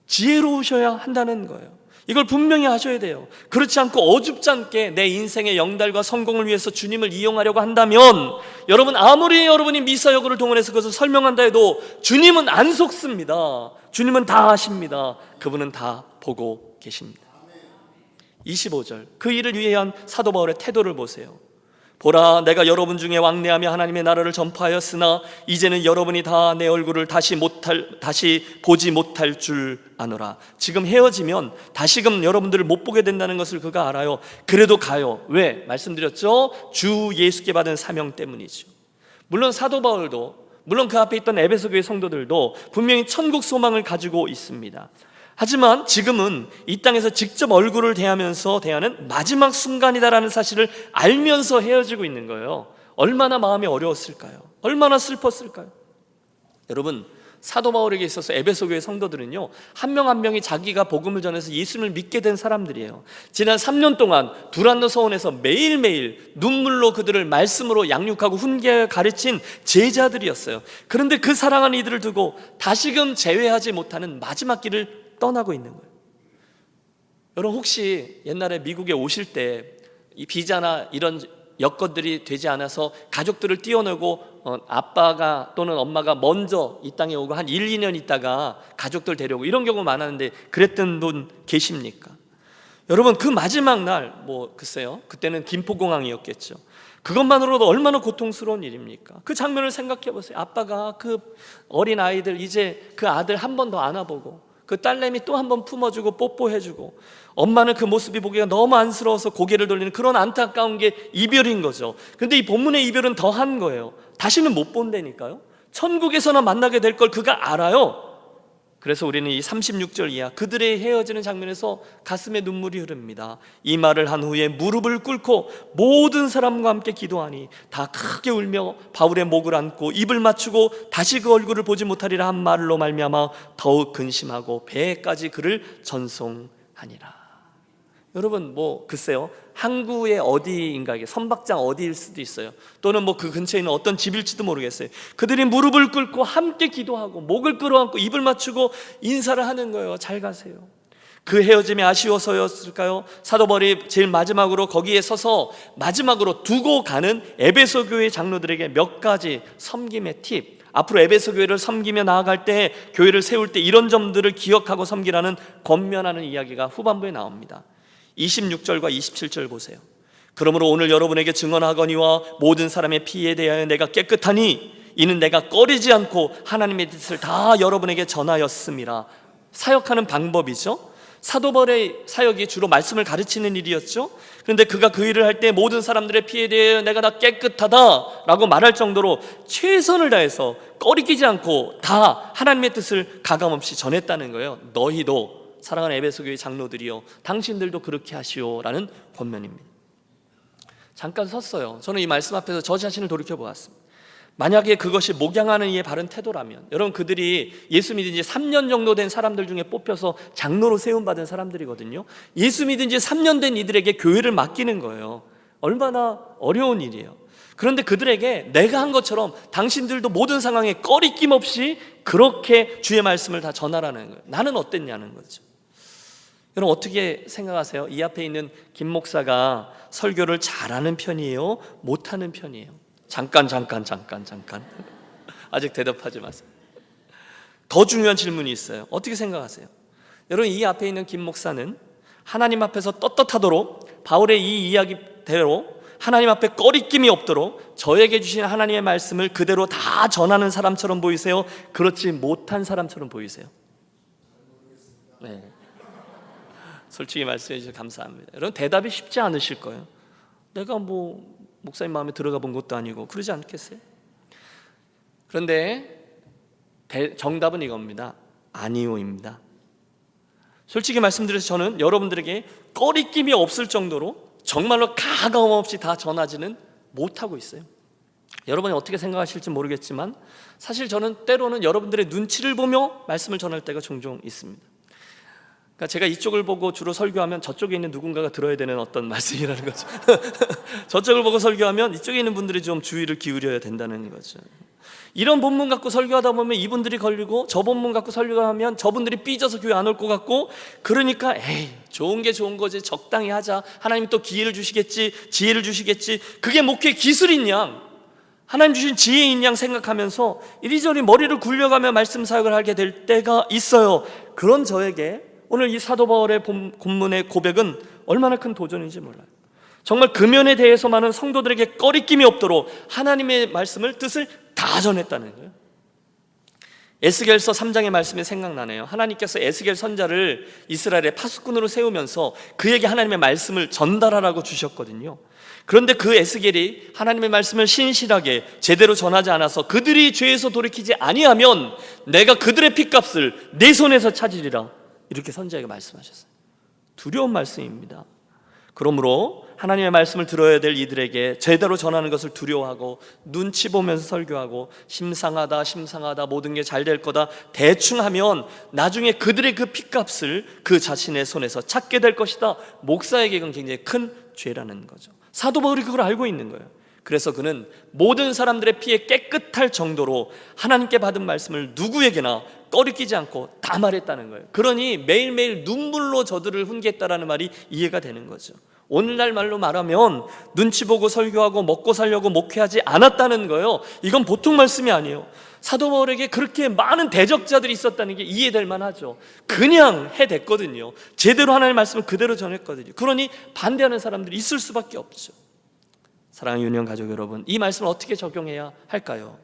지혜로우셔야 한다는 거예요. 이걸 분명히 하셔야 돼요. 그렇지 않고 어줍지 않게 내 인생의 영달과 성공을 위해서 주님을 이용하려고 한다면, 여러분 아무리 여러분이 미사여구를 동원해서 그것을 설명한다 해도 주님은 안 속습니다. 주님은 다 아십니다. 그분은 다 보고 계십니다. 25절, 그 일을 위한 사도 바울의 태도를 보세요. 보라, 내가 여러분 중에 왕래하며 하나님의 나라를 전파하였으나 이제는 여러분이 다 내 얼굴을 다시 보지 못할 줄 아노라. 지금 헤어지면 다시금 여러분들을 못 보게 된다는 것을 그가 알아요. 그래도 가요. 왜? 말씀드렸죠? 주 예수께 받은 사명 때문이죠. 물론 사도 바울도, 물론 그 앞에 있던 에베소 교회 성도들도 분명히 천국 소망을 가지고 있습니다. 하지만 지금은 이 땅에서 직접 얼굴을 대하면서 대하는 마지막 순간이다라는 사실을 알면서 헤어지고 있는 거예요. 얼마나 마음이 어려웠을까요? 얼마나 슬펐을까요? 여러분, 사도 바울에게 있어서 에베소 교회 성도들은요, 한 명 한 명이 자기가 복음을 전해서 예수님을 믿게 된 사람들이에요. 지난 3년 동안 두란노 서원에서 매일매일 눈물로 그들을 말씀으로 양육하고 훈계하여 가르친 제자들이었어요. 그런데 그 사랑하는 이들을 두고 다시금 재회하지 못하는 마지막 길을 떠나고 있는 거예요. 여러분 혹시 옛날에 미국에 오실 때 이 비자나 이런 여건들이 되지 않아서 가족들을 띄워내고 아빠가 또는 엄마가 먼저 이 땅에 오고 한 1, 2년 있다가 가족들 데려오고 이런 경우 많았는데 그랬던 분 계십니까? 여러분 그 마지막 날 글쎄요, 그때는 김포공항이었겠죠. 그것만으로도 얼마나 고통스러운 일입니까? 그 장면을 생각해 보세요. 아빠가 그 어린 아이들 이제 그 아들 한 번 더 안아보고 그 딸내미 또 한 번 품어주고 뽀뽀해주고, 엄마는 그 모습이 보기가 너무 안쓰러워서 고개를 돌리는 그런 안타까운 게 이별인 거죠. 그런데 이 본문의 이별은 더한 거예요. 다시는 못 본다니까요. 천국에서나 만나게 될 걸 그가 알아요. 그래서 우리는 이 36절 이하 그들의 헤어지는 장면에서 가슴에 눈물이 흐릅니다. 이 말을 한 후에 무릎을 꿇고 모든 사람과 함께 기도하니 다 크게 울며 바울의 목을 안고 입을 맞추고 다시 그 얼굴을 보지 못하리라 한 말로 말미암아 더욱 근심하고 배에까지 그를 전송하니라. 여러분 글쎄요, 항구의 어디인가, 선박장 어디일 수도 있어요. 또는 그 근처에 있는 어떤 집일지도 모르겠어요. 그들이 무릎을 꿇고 함께 기도하고 목을 끌어안고 입을 맞추고 인사를 하는 거예요. 잘 가세요. 그 헤어짐이 아쉬워서였을까요? 사도 바울이 제일 마지막으로 거기에 서서 마지막으로 두고 가는 에베소 교회 장로들에게 몇 가지 섬김의 팁, 앞으로 에베소 교회를 섬기며 나아갈 때, 교회를 세울 때 이런 점들을 기억하고 섬기라는 권면하는 이야기가 후반부에 나옵니다. 26절과 27절 보세요. 그러므로 오늘 여러분에게 증언하거니와 모든 사람의 피에 대하여 내가 깨끗하니 이는 내가 꺼리지 않고 하나님의 뜻을 다 여러분에게 전하였음이라. 사역하는 방법이죠. 사도 바울의 사역이 주로 말씀을 가르치는 일이었죠. 그런데 그가 그 일을 할 때 모든 사람들의 피에 대하여 내가 다 깨끗하다라고 말할 정도로 최선을 다해서 꺼리끼지 않고 다 하나님의 뜻을 가감없이 전했다는 거예요. 너희도, 사랑하는 에베소 교회 장로들이요, 당신들도 그렇게 하시오라는 권면입니다. 잠깐 섰어요. 저는 이 말씀 앞에서 저 자신을 돌이켜 보았습니다. 만약에 그것이 목양하는 이의 바른 태도라면, 여러분 그들이 예수 믿은 지 3년 정도 된 사람들 중에 뽑혀서 장로로 세움받은 사람들이거든요. 예수 믿은 지 3년 된 이들에게 교회를 맡기는 거예요. 얼마나 어려운 일이에요. 그런데 그들에게 내가 한 것처럼 당신들도 모든 상황에 꺼리낌 없이 그렇게 주의 말씀을 다 전하라는 거예요. 나는 어땠냐는 거죠. 여러분 어떻게 생각하세요? 이 앞에 있는 김 목사가 설교를 잘하는 편이에요? 못하는 편이에요? 잠깐 아직 대답하지 마세요. 더 중요한 질문이 있어요. 어떻게 생각하세요? 여러분 이 앞에 있는 김 목사는 하나님 앞에서 떳떳하도록 바울의 이 이야기대로 하나님 앞에 꺼리낌이 없도록 저에게 주신 하나님의 말씀을 그대로 다 전하는 사람처럼 보이세요? 그렇지 못한 사람처럼 보이세요? 네. 솔직히 말씀해 주셔서 감사합니다. 여러분 대답이 쉽지 않으실 거예요. 내가 목사님 마음에 들어가 본 것도 아니고 그러지 않겠어요? 그런데 정답은 이겁니다. 아니오입니다. 솔직히 말씀드려서 저는 여러분들에게 꺼리낌이 없을 정도로 정말로 가감 없이 다 전하지는 못하고 있어요. 여러분이 어떻게 생각하실지 모르겠지만 사실 저는 때로는 여러분들의 눈치를 보며 말씀을 전할 때가 종종 있습니다. 그러니까 제가 이쪽을 보고 주로 설교하면 저쪽에 있는 누군가가 들어야 되는 어떤 말씀이라는 거죠. 저쪽을 보고 설교하면 이쪽에 있는 분들이 좀 주의를 기울여야 된다는 거죠. 이런 본문 갖고 설교하다 보면 이분들이 걸리고, 저 본문 갖고 설교하면 저분들이 삐져서 교회 안 올 것 같고, 그러니까 좋은 게 좋은 거지, 적당히 하자, 하나님이 또 기회를 주시겠지, 지혜를 주시겠지, 그게 목회 기술인 양, 하나님 주신 지혜인 양 생각하면서 이리저리 머리를 굴려가며 말씀 사역을 하게 될 때가 있어요. 그런 저에게 오늘 이 사도 바울의 본문의 고백은 얼마나 큰 도전인지 몰라요. 정말 금연에 대해서 많은 성도들에게 꺼리낌이 없도록 하나님의 말씀을, 뜻을 다 전했다는 거예요. 에스겔서 3장의 말씀이 생각나네요. 하나님께서 에스겔 선지자를 이스라엘의 파수꾼으로 세우면서 그에게 하나님의 말씀을 전달하라고 주셨거든요. 그런데 그 에스겔이 하나님의 말씀을 신실하게 제대로 전하지 않아서 그들이 죄에서 돌이키지 아니하면 내가 그들의 핏값을 내 손에서 찾으리라, 이렇게 선지자에게 말씀하셨어요. 두려운 말씀입니다. 그러므로 하나님의 말씀을 들어야 될 이들에게 제대로 전하는 것을 두려워하고 눈치 보면서 설교하고 심상하다 모든 게 잘 될 거다 대충 하면 나중에 그들의 그 핏값을 그 자신의 손에서 찾게 될 것이다. 목사에게 그건 굉장히 큰 죄라는 거죠. 사도 바울이 그걸 알고 있는 거예요. 그래서 그는 모든 사람들의 피에 깨끗할 정도로 하나님께 받은 말씀을 누구에게나 꺼리끼지 않고 다 말했다는 거예요. 그러니 매일매일 눈물로 저들을 훈계했다라는 말이 이해가 되는 거죠. 오늘날 말로 말하면 눈치 보고 설교하고 먹고 살려고 목회하지 않았다는 거예요. 이건 보통 말씀이 아니에요. 사도 바울에게 그렇게 많은 대적자들이 있었다는 게 이해될 만하죠. 그냥 해댔거든요. 제대로 하나님의 말씀을 그대로 전했거든요. 그러니 반대하는 사람들이 있을 수밖에 없죠. 사랑하는 유니온 가족 여러분, 이 말씀을 어떻게 적용해야 할까요?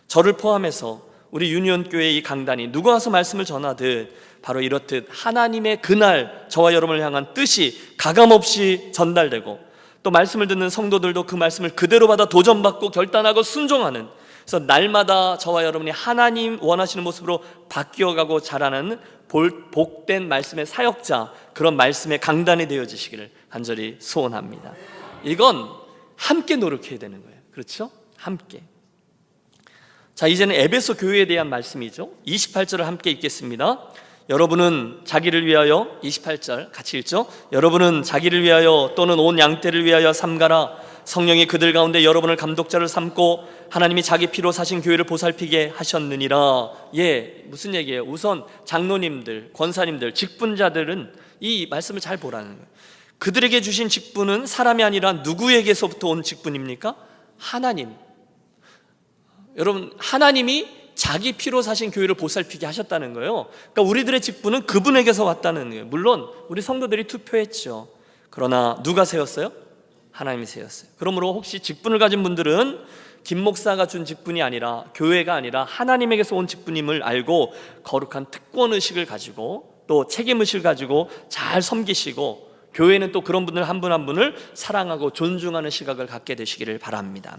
저를 포함해서 우리 유니온 교회의 이 강단이 누가 와서 말씀을 전하듯 바로 이렇듯 하나님의 그날 저와 여러분을 향한 뜻이 가감없이 전달되고, 또 말씀을 듣는 성도들도 그 말씀을 그대로 받아 도전받고 결단하고 순종하는, 그래서 날마다 저와 여러분이 하나님 원하시는 모습으로 바뀌어가고 자라는 복된 말씀의 사역자, 그런 말씀의 강단이 되어지시기를 간절히 소원합니다. 이건 함께 노력해야 되는 거예요. 그렇죠? 함께. 자, 이제는 에베소 교회에 대한 말씀이죠. 28절을 함께 읽겠습니다. 여러분은 자기를 위하여, 28절 같이 읽죠. 여러분은 자기를 위하여 또는 온 양떼를 위하여 삼가라. 성령이 그들 가운데 여러분을 감독자를 삼고 하나님이 자기 피로 사신 교회를 보살피게 하셨느니라. 예, 무슨 얘기예요? 우선 장로님들, 권사님들, 직분자들은 이 말씀을 잘 보라는 거예요. 그들에게 주신 직분은 사람이 아니라 누구에게서부터 온 직분입니까? 하나님. 여러분, 하나님이 자기 피로 사신 교회를 보살피게 하셨다는 거예요. 그러니까 우리들의 직분은 그분에게서 왔다는 거예요. 물론 우리 성도들이 투표했죠. 그러나 누가 세웠어요? 하나님이 세웠어요. 그러므로 혹시 직분을 가진 분들은 김 목사가 준 직분이 아니라, 교회가 아니라 하나님에게서 온 직분임을 알고 거룩한 특권의식을 가지고 또 책임의식을 가지고 잘 섬기시고, 교회는 또 그런 분들 한 분 한 분을 사랑하고 존중하는 시각을 갖게 되시기를 바랍니다.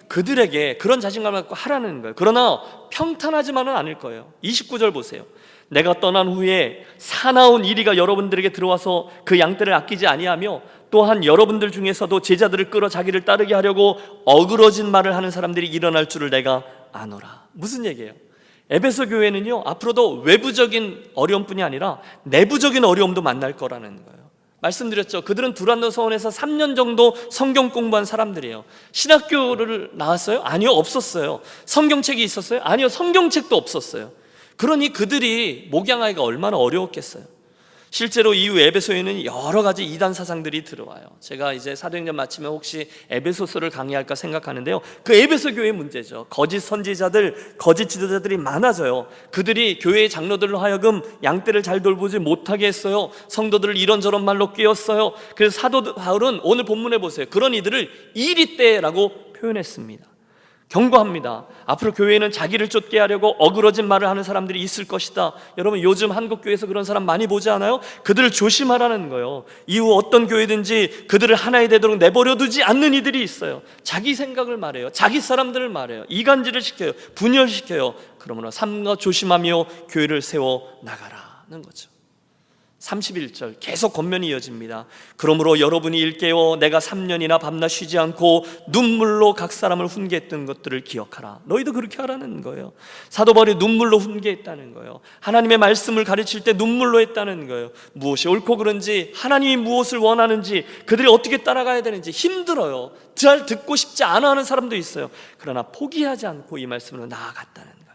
그들에게 그런 자신감을 갖고 하라는 거예요. 그러나 평탄하지만은 않을 거예요. 29절 보세요. 내가 떠난 후에 사나운 이리가 여러분들에게 들어와서 그 양떼를 아끼지 아니하며, 또한 여러분들 중에서도 제자들을 끌어 자기를 따르게 하려고 어그러진 말을 하는 사람들이 일어날 줄을 내가 아노라. 무슨 얘기예요? 에베소 교회는요, 앞으로도 외부적인 어려움뿐이 아니라 내부적인 어려움도 만날 거라는 거예요. 말씀드렸죠. 그들은 두란노 서원에서 3년 정도 성경 공부한 사람들이에요. 신학교를 나왔어요? 아니요, 없었어요. 성경책이 있었어요? 아니요, 성경책도 없었어요. 그러니 그들이 목양하기가 얼마나 어려웠겠어요. 실제로 이후 에베소에는 여러 가지 이단 사상들이 들어와요. 제가 이제 사도행전 마치면 혹시 에베소서를 강의할까 생각하는데요, 그 에베소 교회의 문제죠. 거짓 선지자들, 거짓 지도자들이 많아져요. 그들이 교회의 장로들로 하여금 양떼를 잘 돌보지 못하게 했어요. 성도들을 이런저런 말로 꿰었어요. 그래서 사도 바울은 오늘 본문에 보세요. 그런 이들을 이리떼라고 표현했습니다. 경고합니다. 앞으로 교회는 자기를 쫓게 하려고 어그러진 말을 하는 사람들이 있을 것이다. 여러분, 요즘 한국 교회에서 그런 사람 많이 보지 않아요? 그들을 조심하라는 거예요. 이후 어떤 교회든지 그들을 하나에 되도록 내버려두지 않는 이들이 있어요. 자기 생각을 말해요. 자기 사람들을 말해요. 이간질을 시켜요. 분열시켜요. 그러므로 삼가 조심하며 교회를 세워 나가라는 거죠. 31절 계속 권면이 이어집니다. 그러므로 여러분이 일깨워 내가 3년이나 밤낮 쉬지 않고 눈물로 각 사람을 훈계했던 것들을 기억하라. 너희도 그렇게 하라는 거예요. 사도 바울이 눈물로 훈계했다는 거예요. 하나님의 말씀을 가르칠 때 눈물로 했다는 거예요. 무엇이 옳고 그른지, 하나님이 무엇을 원하는지, 그들이 어떻게 따라가야 되는지 힘들어요. 잘 듣고 싶지 않아 하는 사람도 있어요. 그러나 포기하지 않고 이 말씀으로 나아갔다는 거예요.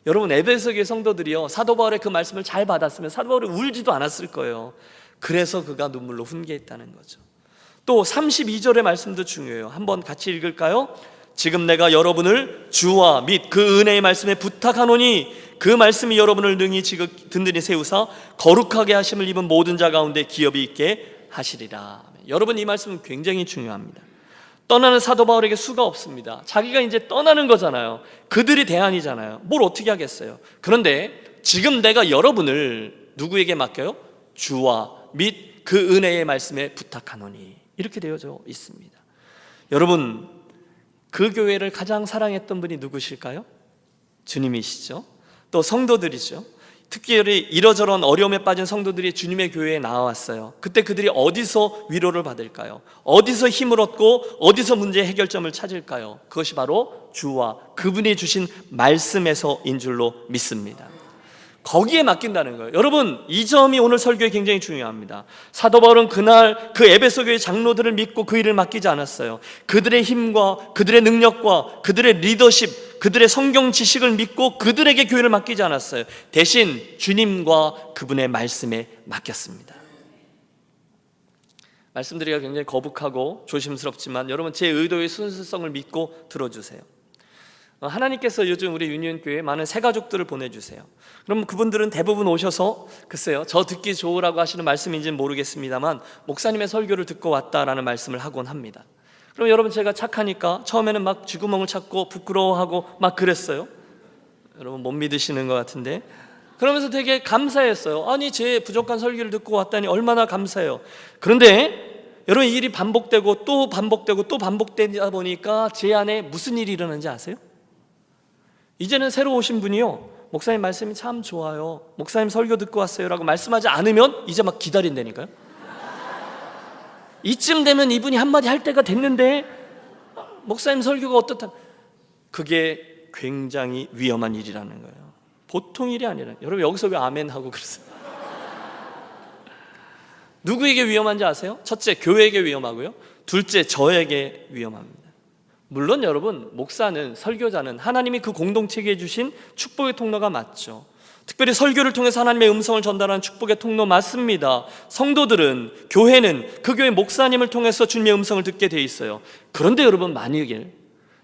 여러분, 에베소 교회 성도들이요, 사도 바울의 그 말씀을 잘 받았으면 사도 바울이 울지도 않았을 거예요. 그래서 그가 눈물로 훈계했다는 거죠. 또 32절의 말씀도 중요해요. 한번 같이 읽을까요? 지금 내가 여러분을 주와 및 그 은혜의 말씀에 부탁하노니 그 말씀이 여러분을 능히 든든히 세우사 거룩하게 하심을 입은 모든 자 가운데 기업이 있게 하시리라. 여러분, 이 말씀은 굉장히 중요합니다. 떠나는 사도 바울에게 수가 없습니다. 자기가 이제 떠나는 거잖아요. 그들이 대안이잖아요. 뭘 어떻게 하겠어요? 그런데 지금 내가 여러분을 누구에게 맡겨요? 주와 및 그 은혜의 말씀에 부탁하노니, 이렇게 되어져 있습니다. 여러분, 그 교회를 가장 사랑했던 분이 누구실까요? 주님이시죠. 또 성도들이죠. 특별히 이러저런 어려움에 빠진 성도들이 주님의 교회에 나왔어요. 그때 그들이 어디서 위로를 받을까요? 어디서 힘을 얻고 어디서 문제의 해결점을 찾을까요? 그것이 바로 주와 그분이 주신 말씀에서인 줄로 믿습니다. 거기에 맡긴다는 거예요. 여러분, 이 점이 오늘 설교에 굉장히 중요합니다. 사도 바울은 그날 그 에베소 교회 장로들을 믿고 그 일을 맡기지 않았어요. 그들의 힘과 그들의 능력과 그들의 리더십, 그들의 성경 지식을 믿고 그들에게 교회를 맡기지 않았어요. 대신 주님과 그분의 말씀에 맡겼습니다. 말씀드리기가 굉장히 거북하고 조심스럽지만 여러분, 제 의도의 순수성을 믿고 들어주세요. 하나님께서 요즘 우리 유니온교회에 많은 새가족들을 보내주세요. 그럼 그분들은 대부분 오셔서 글쎄요, 저 듣기 좋으라고 하시는 말씀인지는 모르겠습니다만 목사님의 설교를 듣고 왔다라는 말씀을 하곤 합니다. 그럼 여러분, 제가 착하니까 처음에는 막 쥐구멍을 찾고 부끄러워하고 막 그랬어요. 여러분 못 믿으시는 것 같은데, 그러면서 되게 감사했어요. 아니, 제 부족한 설교를 듣고 왔다니 얼마나 감사해요. 그런데 여러분, 이 일이 반복되고 또 반복되고 또 반복되다 보니까 제 안에 무슨 일이 일어나는지 아세요? 이제는 새로 오신 분이요, 목사님 말씀이 참 좋아요, 목사님 설교 듣고 왔어요 라고 말씀하지 않으면 이제 막 기다린다니까요. 이쯤 되면 이분이 한마디 할 때가 됐는데 목사님 설교가 어떻다. 그게 굉장히 위험한 일이라는 거예요. 보통 일이 아니라. 여러분, 여기서 왜 아멘 하고 그러세요? 누구에게 위험한지 아세요? 첫째, 교회에게 위험하고요. 둘째, 저에게 위험합니다. 물론 여러분, 목사는, 설교자는 하나님이 그 공동체에 주신 축복의 통로가 맞죠. 특별히 설교를 통해서 하나님의 음성을 전달하는 축복의 통로 맞습니다. 성도들은, 교회는 그 교회 목사님을 통해서 주님의 음성을 듣게 돼 있어요. 그런데 여러분, 만약에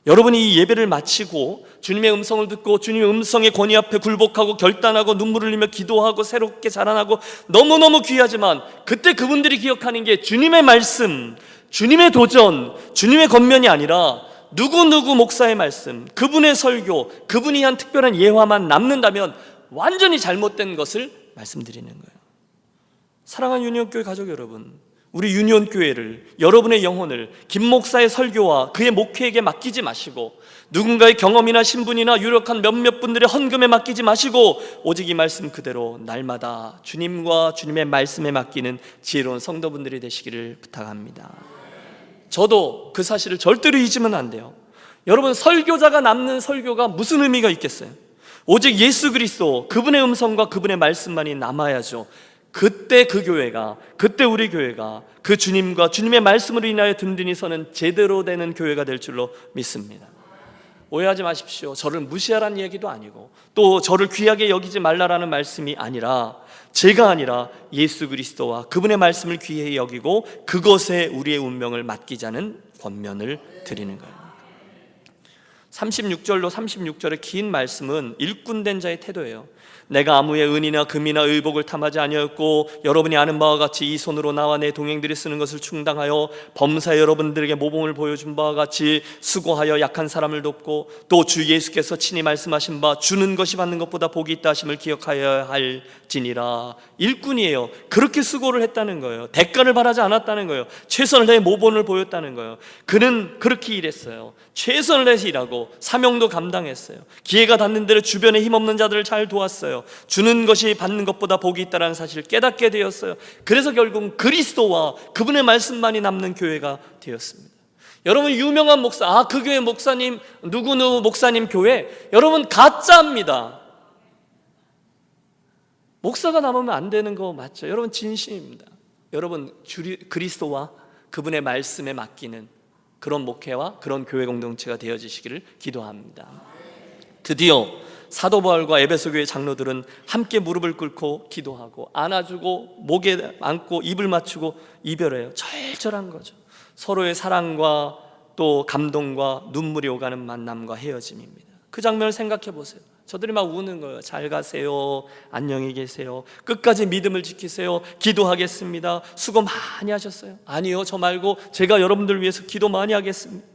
여러분이 이 예배를 마치고 주님의 음성을 듣고 주님의 음성의 권위 앞에 굴복하고 결단하고 눈물을 흘리며 기도하고 새롭게 자라나고 너무너무 귀하지만, 그때 그분들이 기억하는 게 주님의 말씀, 주님의 도전, 주님의 권면이 아니라 누구누구 목사의 말씀, 그분의 설교, 그분이 한 특별한 예화만 남는다면 완전히 잘못된 것을 말씀드리는 거예요. 사랑하는 유니온교회 가족 여러분, 우리 유니온교회를, 여러분의 영혼을 김 목사의 설교와 그의 목회에게 맡기지 마시고, 누군가의 경험이나 신분이나 유력한 몇몇 분들의 헌금에 맡기지 마시고, 오직 이 말씀 그대로 날마다 주님과 주님의 말씀에 맡기는 지혜로운 성도분들이 되시기를 부탁합니다. 저도 그 사실을 절대로 잊으면 안 돼요. 여러분, 설교자가 남는 설교가 무슨 의미가 있겠어요? 오직 예수 그리스도, 그분의 음성과 그분의 말씀만이 남아야죠. 그때 그 교회가, 그때 우리 교회가 그 주님과 주님의 말씀으로 인하여 든든히 서는 제대로 되는 교회가 될 줄로 믿습니다. 오해하지 마십시오. 저를 무시하라는 얘기도 아니고 또 저를 귀하게 여기지 말라라는 말씀이 아니라, 제가 아니라 예수 그리스도와 그분의 말씀을 귀히 여기고 그것에 우리의 운명을 맡기자는 권면을 드리는 거예요. 36절로 36절의 긴 말씀은 일꾼된 자의 태도예요. 내가 아무의 은이나 금이나 의복을 탐하지 아니하였고 여러분이 아는 바와 같이 이 손으로 나와 내 동행들이 쓰는 것을 충당하여 범사에 여러분들에게 모범을 보여준 바와 같이 수고하여 약한 사람을 돕고, 또 주 예수께서 친히 말씀하신 바 주는 것이 받는 것보다 복이 있다 하심을 기억하여야 할지니라. 일꾼이에요. 그렇게 수고를 했다는 거예요. 대가를 바라지 않았다는 거예요. 최선을 다해 모범을 보였다는 거예요. 그는 그렇게 일했어요. 최선을 다해서 일하고 사명도 감당했어요. 기회가 닿는 대로 주변에 힘없는 자들을 잘 도왔어요. 주는 것이 받는 것보다 복이 있다는 사실을 깨닫게 되었어요. 그래서 결국 그리스도와 그분의 말씀만이 남는 교회가 되었습니다. 여러분, 유명한 목사, 그 교회 목사님, 누구누구 목사님 교회, 여러분 가짜입니다. 목사가 남으면 안 되는 거 맞죠? 여러분, 진심입니다. 여러분, 그리스도와 그분의 말씀에 맡기는 그런 목회와 그런 교회 공동체가 되어지시기를 기도합니다. 드디어 사도 바울과 에베소 교회 장로들은 함께 무릎을 꿇고 기도하고 안아주고 목에 안고 입을 맞추고 이별해요. 절절한 거죠. 서로의 사랑과 또 감동과 눈물이 오가는 만남과 헤어짐입니다. 그 장면을 생각해 보세요. 저들이 막 우는 거예요. 잘 가세요, 안녕히 계세요, 끝까지 믿음을 지키세요, 기도하겠습니다, 수고 많이 하셨어요. 아니요, 저 말고 제가 여러분들 위해서 기도 많이 하겠습니다.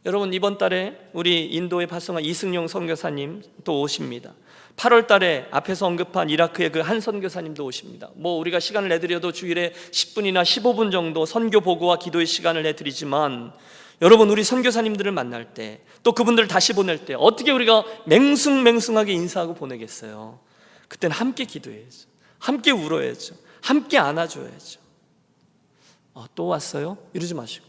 여러분, 이번 달에 우리 인도에 발송한 이승용 선교사님 또 오십니다. 8월 달에 앞에서 언급한 이라크의 그 한 선교사님도 오십니다. 우리가 시간을 내드려도 주일에 10분이나 15분 정도 선교 보고와 기도의 시간을 내드리지만, 여러분, 우리 선교사님들을 만날 때, 또 그분들을 다시 보낼 때 어떻게 우리가 맹숭맹숭하게 인사하고 보내겠어요? 그때는 함께 기도해야죠. 함께 울어야죠. 함께 안아줘야죠. 또 왔어요? 이러지 마시고.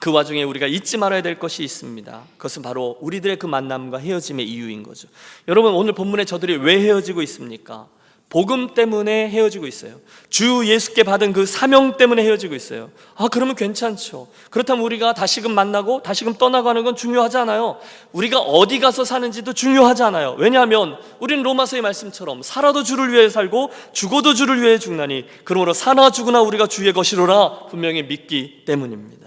그 와중에 우리가 잊지 말아야 될 것이 있습니다. 그것은 바로 우리들의 그 만남과 헤어짐의 이유인 거죠. 여러분, 오늘 본문에 저들이 왜 헤어지고 있습니까? 복음 때문에 헤어지고 있어요. 주 예수께 받은 그 사명 때문에 헤어지고 있어요. 그러면 괜찮죠. 그렇다면 우리가 다시금 만나고 다시금 떠나가는 건 중요하지 않아요. 우리가 어디 가서 사는지도 중요하지 않아요. 왜냐하면 우리는 로마서의 말씀처럼 살아도 주를 위해 살고 죽어도 주를 위해 죽나니 그러므로 사나 죽으나 우리가 주의 것이로라 분명히 믿기 때문입니다.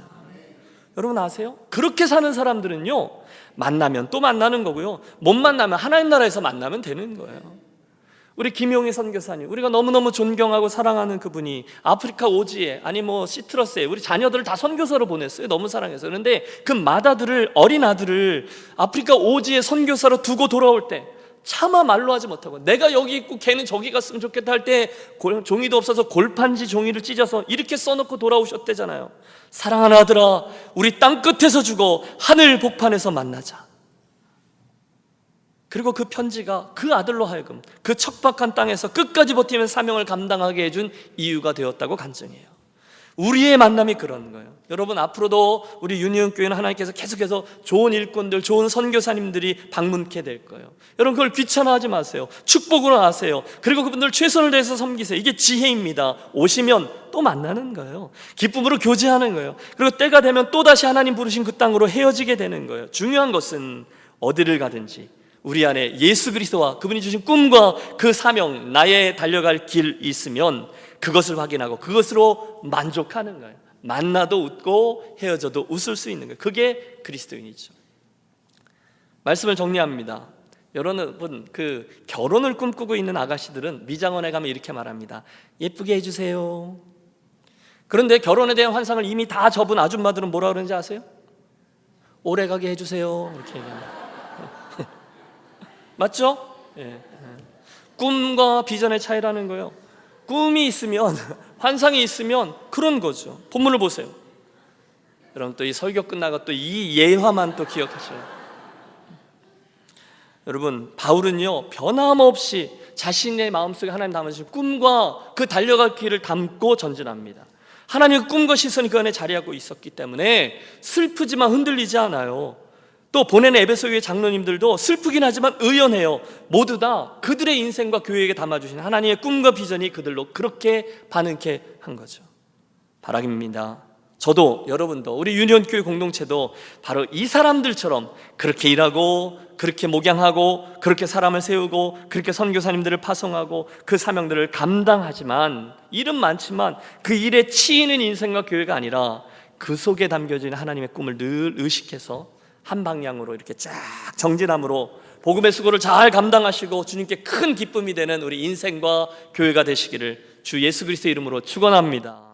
여러분 아세요? 그렇게 사는 사람들은요, 만나면 또 만나는 거고요, 못 만나면 하나님 나라에서 만나면 되는 거예요. 우리 김용희 선교사님, 우리가 너무너무 존경하고 사랑하는 그분이 아프리카 오지에, 아니 시트러스에 우리 자녀들을 다 선교사로 보냈어요. 너무 사랑해서. 그런데 그 맏아들을, 어린 아들을 아프리카 오지에 선교사로 두고 돌아올 때 차마 말로 하지 못하고, 내가 여기 있고 걔는 저기 갔으면 좋겠다 할 때 종이도 없어서 골판지 종이를 찢어서 이렇게 써놓고 돌아오셨대잖아요. 사랑하는 아들아, 우리 땅 끝에서 죽어 하늘 복판에서 만나자. 그리고 그 편지가 그 아들로 하여금 그 척박한 땅에서 끝까지 버티면 사명을 감당하게 해준 이유가 되었다고 간증해요. 우리의 만남이 그런 거예요. 여러분, 앞으로도 우리 유니온교회는 하나님께서 계속해서 좋은 일꾼들, 좋은 선교사님들이 방문케 될 거예요. 여러분, 그걸 귀찮아하지 마세요. 축복으로 아세요. 그리고 그분들 최선을 다해서 섬기세요. 이게 지혜입니다. 오시면 또 만나는 거예요. 기쁨으로 교제하는 거예요. 그리고 때가 되면 또다시 하나님 부르신 그 땅으로 헤어지게 되는 거예요. 중요한 것은 어디를 가든지 우리 안에 예수 그리스도와 그분이 주신 꿈과 그 사명, 나의 달려갈 길 있으면 그것을 확인하고 그것으로 만족하는 거예요. 만나도 웃고 헤어져도 웃을 수 있는 거예요. 그게 그리스도인이죠. 말씀을 정리합니다. 여러분, 그 결혼을 꿈꾸고 있는 아가씨들은 미장원에 가면 이렇게 말합니다. 예쁘게 해주세요. 그런데 결혼에 대한 환상을 이미 다 접은 아줌마들은 뭐라 그러는지 아세요? 오래가게 해주세요. 이렇게 얘기합니다. 맞죠? 예. 꿈과 비전의 차이라는 거예요. 꿈이 있으면, 환상이 있으면 그런 거죠. 본문을 보세요. 여러분, 또 이 설교 끝나고 또 이 예화만 또 기억하셔요. 여러분, 바울은요, 변함없이 자신의 마음속에 하나님 담으신 꿈과 그 달려갈 길을 담고 전진합니다. 하나님의 꿈과 시선이 그 안에 자리하고 있었기 때문에 슬프지만 흔들리지 않아요. 또 보내는 에베소 교회 장로님들도 슬프긴 하지만 의연해요. 모두 다 그들의 인생과 교회에게 담아주신 하나님의 꿈과 비전이 그들로 그렇게 반응케 한 거죠. 바람입니다. 저도, 여러분도, 우리 유니온교회 공동체도 바로 이 사람들처럼 그렇게 일하고, 그렇게 목양하고, 그렇게 사람을 세우고, 그렇게 선교사님들을 파송하고 그 사명들을 감당하지만, 일은 많지만 그 일에 치이는 인생과 교회가 아니라 그 속에 담겨진 하나님의 꿈을 늘 의식해서 한 방향으로 이렇게 쫙 정진함으로 복음의 수고를 잘 감당하시고 주님께 큰 기쁨이 되는 우리 인생과 교회가 되시기를 주 예수 그리스도의 이름으로 축원합니다.